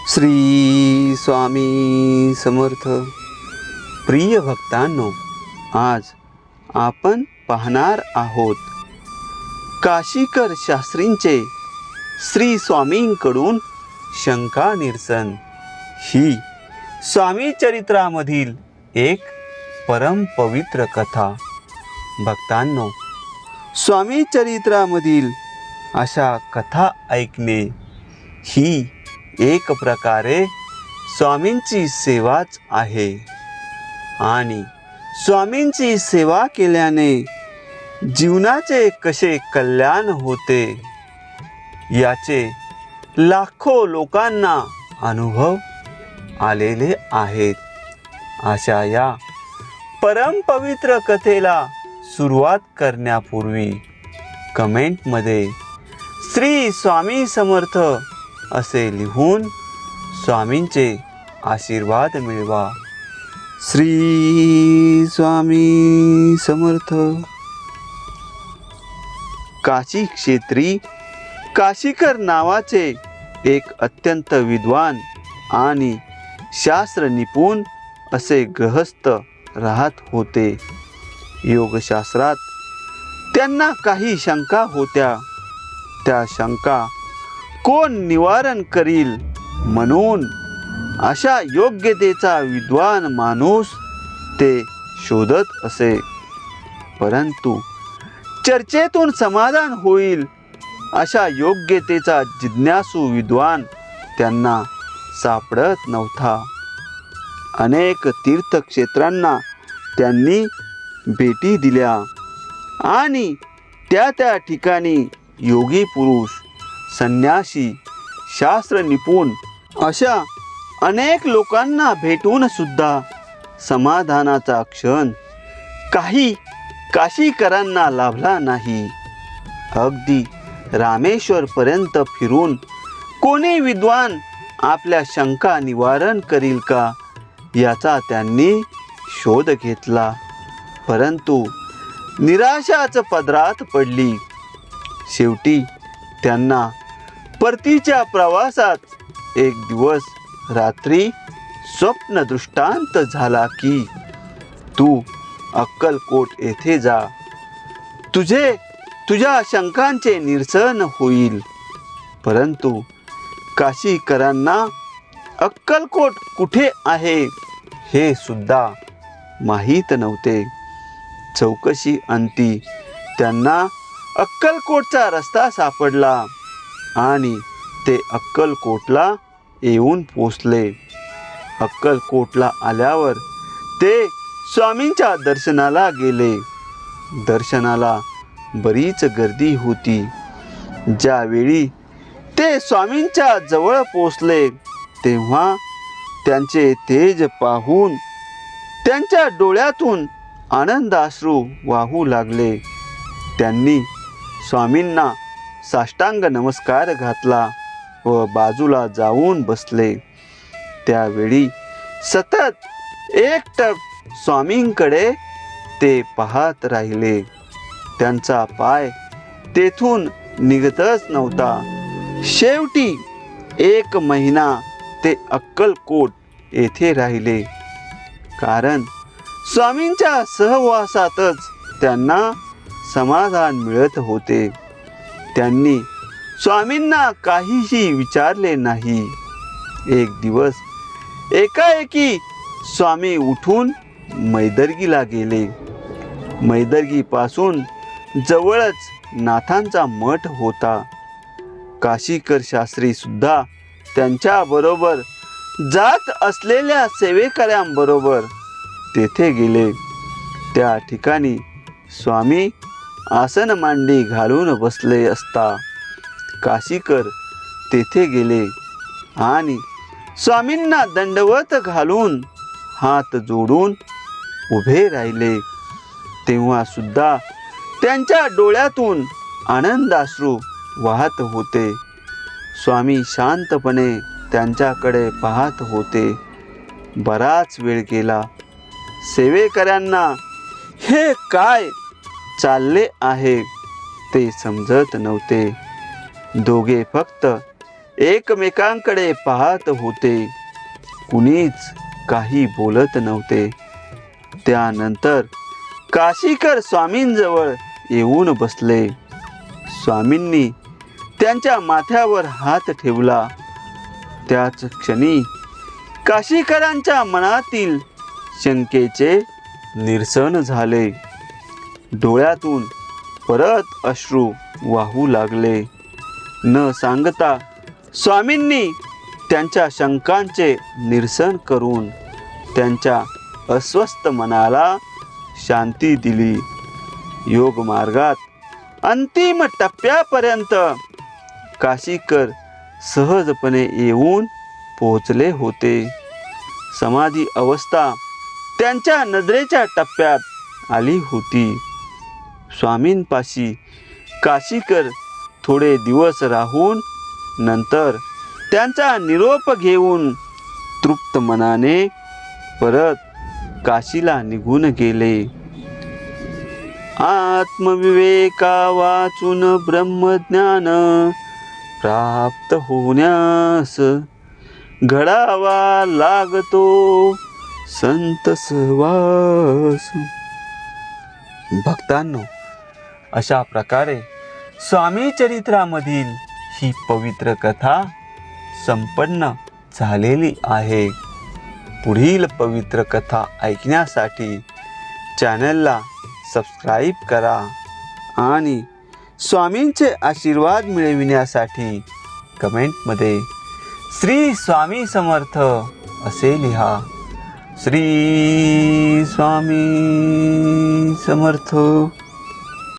श्री स्वामी समर्थ. प्रिय भक्तांनो, आज आपण पाहणार आहोत काशीकर शास्त्रींचे श्री स्वामींकडून शंका निरसन ही स्वामी चरित्रामधील एक परम पवित्र कथा. भक्तांनो, स्वामी चरित्रामधील अशा कथा ऐकणे ही एक प्रकारे स्वामींची सेवाच आहे आणि स्वामींची सेवा केल्याने जीवनाचे कसे कल्याण होते याचे लाखो लोकांना अनुभव आलेले आहेत. अशा या परम पवित्र कथेला सुरुवात करण्यापूर्वी कमेंटमध्ये श्री स्वामी समर्थ असे लिहून स्वामींचे आशीर्वाद मिळवा. श्री स्वामी समर्थ. काशी क्षेत्री काशीकर नावाचे एक अत्यंत विद्वान आणि शास्त्र निपुण असे गृहस्थ राहत होते. योगशास्त्रात त्यांना काही शंका होत्या. त्या शंका कोण निवारण करील म्हणून अशा योग्यतेचा विद्वान माणूस ते शोधत असे. परंतु चर्चेतून समाधान होईल अशा योग्यतेचा जिज्ञासू विद्वान त्यांना सापडत नव्हता. अनेक तीर्थक्षेत्रांना त्यांनी भेटी दिल्या आणि त्या ठिकाणी योगी पुरुष, संन्यासी, शास्त्र निपुण अशा अनेक लोकांना भेटून सुद्धा समाधानाचा क्षण काही काशीकरांना लाभला नाही. अगदी रामेश्वरपर्यंत फिरून कोणी विद्वान आपल्या शंका निवारण करील का याचा त्यांनी शोध घेतला. परंतु निराशाच पदरात पडली. शेवटी त्यांना परतीच्या प्रवासात एक दिवस रात्री स्वप्न दृष्टांत झाला की तू अक्कलकोट येथे जा, तुझ्या शंकांचे निरसन होईल. परंतु काशीकरांना अक्कलकोट कुठे आहे हे सुद्धा माहीत नव्हते. चौकशी अंती त्यांना अक्कलकोटचा रस्ता सापडला आणि ते अक्कलकोटला येऊन पोचले. अक्कलकोटला आल्यावर ते स्वामींच्या दर्शनाला गेले. दर्शनाला बरीच गर्दी होती. ज्यावेळी ते स्वामींच्या जवळ पोचले तेव्हा त्यांचे तेज पाहून त्यांच्या डोळ्यातून आनंदाश्रू वाहू लागले. त्यांनी स्वामींना साष्टांग नमस्कार घातला व बाजूला जाऊन बसले. त्यावेळी सतत एकटक स्वामींकडे ते पाहत राहिले. त्यांचा पाय तेथून निघतच नव्हता. शेवटी 1 महिना ते अक्कलकोट येथे राहिले. कारण स्वामींच्या सहवासातच त्यांना समाधान मिळत होते. त्यांनी स्वामींना काहीही विचारले नाही. एक दिवस एकाएकी स्वामी उठून मैदर्गीला गेले. मैदर्गीपासून जवळच नाथांचा मठ होता. काशीकर शास्त्री सुद्धा त्यांच्याबरोबर जात असलेल्या सेवेकऱ्यांबरोबर तेथे गेले. त्या ठिकाणी स्वामी आसन मांडी घालून बसले असता काशीकर तेथे गेले आणि स्वामींना दंडवत घालून हात जोडून उभे राहिले. तेव्हा सुद्धा त्यांच्या डोळ्यातून आनंदाश्रू वाहत होते. स्वामी शांतपणे त्यांच्याकडे पाहत होते. बराच वेळ गेला. सेवेकऱ्यांना हे काय चालले आहे ते समजत नव्हते. दोघे फक्त एकमेकांकडे पाहत होते. कुणीच काही बोलत नव्हते. त्यानंतर काशीकर स्वामींजवळ येऊन बसले. स्वामींनी त्यांच्या माथ्यावर हात ठेवला. त्याच क्षणी काशीकरांच्या मनातील शंकेचे निरसन झाले. डोळ्यातून परत अश्रू वाहू लागले. न सांगता स्वामींनी त्यांच्या शंकांचे निरसन करून त्यांच्या अस्वस्थ मनाला शांती दिली. योग मार्गात अंतिम टप्प्यापर्यंत काशीकर सहजपणे येऊन पोहोचले होते. समाधी अवस्था त्यांच्या नजरेच्या टप्प्यात आली होती. स्वामींपाशी काशीकर थोडे दिवस राहून नंतर त्यांचा निरोप घेऊन तृप्त मनाने परत काशीला निघून गेले. आत्मविवेका वाचून ब्रह्मज्ञान प्राप्त होण्यास घडावा लागतो संत सहवास. भक्तांनो, अशा प्रकारे स्वामी चरित्रामधील ही पवित्र कथा संपन्न झालेली आहे. पुढील पवित्र कथा ऐकण्यासाठी चॅनलला सबस्क्राईब करा आणि स्वामींचे आशीर्वाद मिळविण्यासाठी कमेंटमध्ये श्री स्वामी समर्थ असे लिहा. श्री स्वामी समर्थ.